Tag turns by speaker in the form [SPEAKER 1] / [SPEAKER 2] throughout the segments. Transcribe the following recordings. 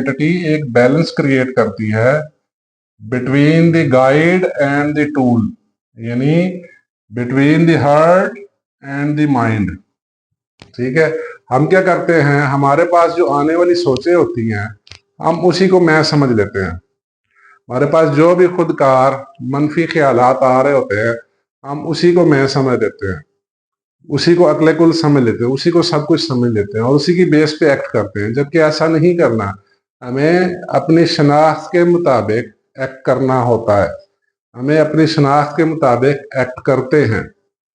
[SPEAKER 1] Identity एक balance create करती है between the guide and the tool, यानी between the heart and the mind. ठीक है, हम क्या करते हैं, हमारे पास जो आने वाली सोचें होती हैं हम उसी को मैं समझ लेते हैं। हमारे पास जो भी खुदकार मनफी ख्यालात आ रहे होते हैं हम उसी को मैं समझ लेते हैं, उसी को अक्ल कुल समझ लेते हैं, उसी को सब कुछ समझ लेते हैं और उसी की बेस पे एक्ट करते हैं। जबकि ऐसा नहीं करना, हमें अपनी शनाख्त के मुताबिक एक्ट करना होता है, हमें अपनी शनाख्त के मुताबिक एक्ट करते हैं।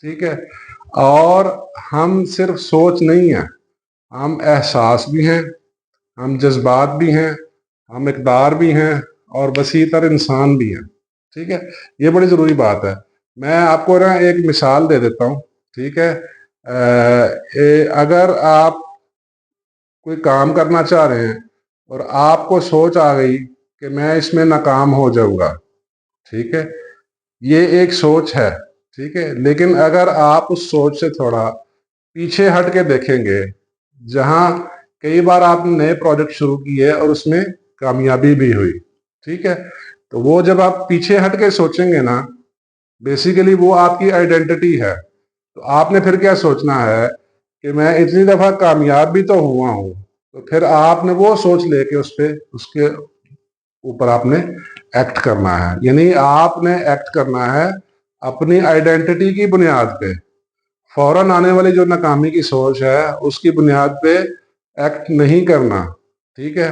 [SPEAKER 1] ठीक है, और हम सिर्फ सोच नहीं है, हम एहसास भी हैं, हम जज्बात भी हैं, हम इक़दार भी हैं और वसीतर इंसान भी हैं। ठीक है, ये बड़ी ज़रूरी बात है। मैं आपको ना एक मिसाल दे देता हूँ। ठीक है, अगर आप कोई काम करना चाह रहे हैं और आपको सोच आ गई कि मैं इसमें नाकाम हो जाऊंगा, ठीक है, ये एक सोच है। ठीक है, लेकिन अगर आप उस सोच से थोड़ा पीछे हट के देखेंगे, जहां कई बार आपने नए प्रोजेक्ट शुरू किए और उसमें कामयाबी भी हुई, ठीक है, तो वो जब आप पीछे हट के सोचेंगे ना, बेसिकली वो आपकी आइडेंटिटी है। तो आपने फिर क्या सोचना है कि मैं इतनी दफा कामयाब भी तो हुआ हूं, तो फिर आपने वो सोच लेके उसके ऊपर आपने एक्ट करना है। यानी आपने एक्ट करना है अपनी आइडेंटिटी की बुनियाद पे। फौरन आने वाली जो नाकामी की सोच है उसकी बुनियाद पे एक्ट नहीं करना। ठीक है,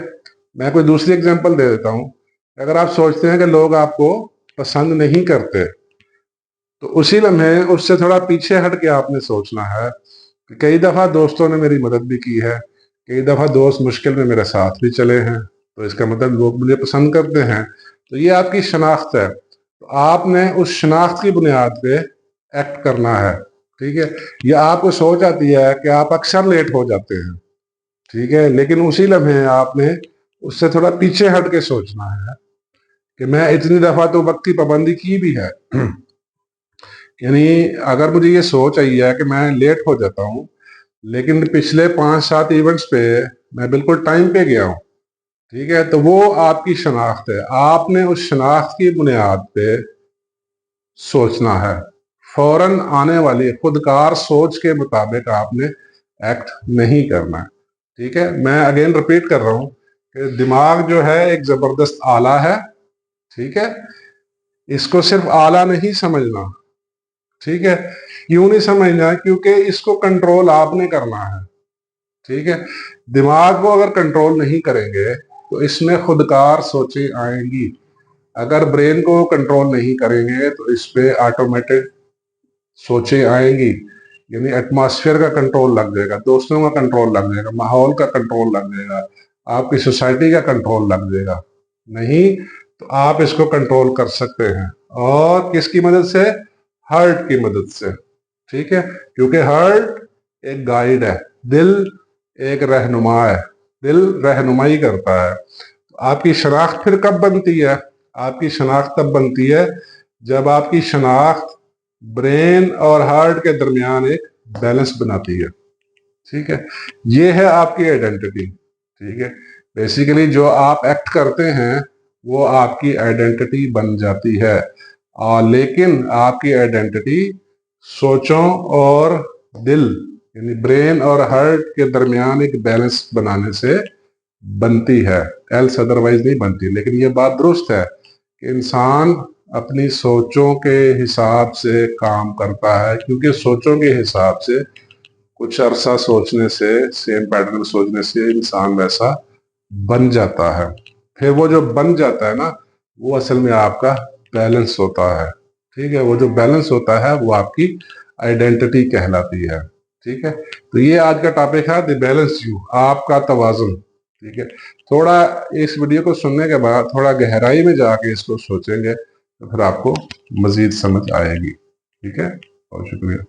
[SPEAKER 1] मैं कोई दूसरी एग्जांपल दे देता हूं। अगर आप सोचते हैं कि लोग आपको पसंद नहीं करते, तो उसी लम्हे उससे थोड़ा पीछे हट के आपने सोचना है कि कई दफ़ा दोस्तों ने मेरी मदद भी की है, कई दफ़ा दोस्त मुश्किल में मेरे साथ भी चले हैं, तो इसका मतलब लोग मुझे पसंद करते हैं। तो ये आपकी शनाख्त है, तो आपने उस शनाख्त की बुनियाद पे एक्ट करना है। ठीक है, ये आपको सोच आती है कि आप अक्सर लेट हो जाते हैं, ठीक है, लेकिन उसी लम्हे आपने उससे थोड़ा पीछे हट के सोचना है कि मैं इतनी दफ़ा तो वक्त की पाबंदी की भी है। यानी अगर मुझे ये सोच आई है कि मैं लेट हो जाता हूँ, लेकिन पिछले 5-7 इवेंट्स पे मैं बिल्कुल टाइम पे गया हूँ, ठीक है, तो वो आपकी शनाख्त है। आपने उस शनाख्त की बुनियाद पे सोचना है, फौरन आने वाली खुदकार सोच के मुताबिक आपने एक्ट नहीं करना है। ठीक है, मैं अगेन रिपीट कर रहा हूँ कि दिमाग जो है एक जबरदस्त आला है। ठीक है, इसको सिर्फ आला नहीं समझना। ठीक है, क्यों नहीं समझना? क्योंकि इसको कंट्रोल आपने करना है। ठीक है, दिमाग को अगर कंट्रोल नहीं करेंगे तो इसमें खुदकार सोचें आएंगी। अगर ब्रेन को कंट्रोल नहीं करेंगे तो इस पे ऑटोमेटेड सोचें आएंगी। यानी एटमॉस्फेयर का कंट्रोल लग जाएगा, दोस्तों का कंट्रोल लग जाएगा, माहौल का कंट्रोल लग जाएगा, आपकी सोसाइटी का कंट्रोल लग जाएगा। नहीं तो आप इसको कंट्रोल कर सकते हैं, और किसकी मदद से? हार्ट की मदद से। ठीक है, क्योंकि हार्ट एक गाइड है, दिल एक रहनुमा है, दिल रहनुमाई करता है। तो आपकी शनाख्त फिर कब बनती है? आपकी शनाख्त तब बनती है जब आपकी शनाख्त ब्रेन और हार्ट के दरमियान एक बैलेंस बनाती है। ठीक है, ये है आपकी आइडेंटिटी। ठीक है, बेसिकली जो आप एक्ट करते हैं वो आपकी आइडेंटिटी बन जाती है। लेकिन आपकी आइडेंटिटी सोचों और दिल यानी ब्रेन और हार्ट के दरमियान एक बैलेंस बनाने से बनती है, एल्स अदरवाइज नहीं बनती। लेकिन ये बात दुरुस्त है कि इंसान अपनी सोचों के हिसाब से काम करता है, क्योंकि सोचों के हिसाब से कुछ अरसा सोचने से, सेम पैटर्न सोचने से इंसान वैसा बन जाता है। फिर वो जो बन जाता है ना, वो असल में आपका बैलेंस होता है। ठीक है, वो जो बैलेंस होता है वो आपकी आइडेंटिटी कहलाती है। ठीक है, तो ये आज का टॉपिक है द बैलेंस यू, आपका तवाज़ुन। ठीक है, थोड़ा इस वीडियो को सुनने के बाद थोड़ा गहराई में जाके इसको सोचेंगे तो फिर आपको मजीद समझ आएगी। ठीक है, बहुत शुक्रिया।